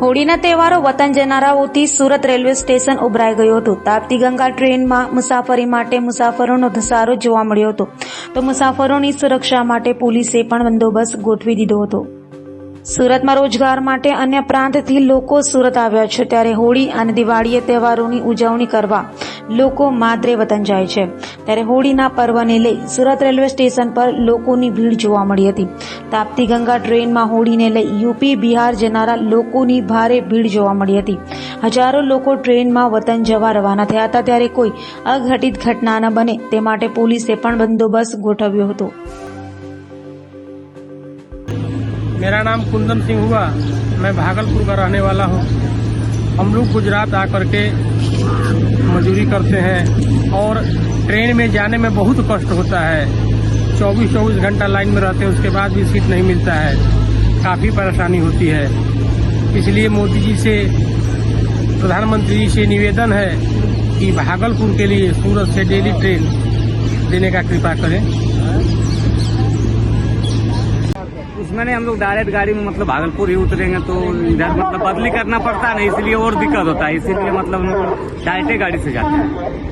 હોળીના તહેવારો વતન જનારાઓથી સુરત રેલવે સ્ટેશન ઉભરાઈ ગયું હતું। તાપ્તી ગંગા ટ્રેનમાં મુસાફરી માટે મુસાફરોનો ધસારો જોવા મળ્યો હતો, તો મુસાફરોની સુરક્ષા માટે પોલીસે પણ બંદોબસ્ત ગોઠવી દીધો હતો। સુરતમાં રોજગાર માટે અન્ય પ્રાંતથી લોકો સુરત આવ્યા છે, ત્યારે હોળી અને દિવાળીએ તહેવારોની ઉજવણી કરવા લોકો માદરે વતન જાય છે। ત્યારે હોળીના પર્વને લઈ સુરત રેલવે સ્ટેશન પર લોકોની ભીડ જોવા મળી હતી। તાપ્તી ગંગા ટ્રેનમાં હોળીને લઈ યુપી બિહાર જનારા લોકોની ભારે ભીડ જોવા મળી હતી। હજારો લોકો ટ્રેનમાં વતન જવા રવાના થયા હતા, ત્યારે કોઈ અઘટિત ઘટના ન બને તે માટે પોલીસે પણ બંદોબસ્ત ગોઠવ્યો હતો। मेरा नाम कुंदन सिंह हुआ, मैं भागलपुर का रहने वाला हूँ। हम लोग गुजरात आकर के मजदूरी करते हैं और ट्रेन में जाने में बहुत कष्ट होता है। 24-24 घंटा लाइन में रहते हैं, उसके बाद भी सीट नहीं मिलता है, काफ़ी परेशानी होती है। इसलिए मोदी जी से, प्रधानमंत्री जी से निवेदन है कि भागलपुर के लिए सूरत से डेली ट्रेन देने का कृपा करें। उसमें नहीं, हम लोग डायरेक्ट गाड़ी में मतलब भागलपुर ही उतरेंगे तो इधर मतलब बदली करना पड़ता है ना, इसलिए और दिक्कत होता है। इसीलिए मतलब हम लोग डायरेक्ट गाड़ी से जाते हैं।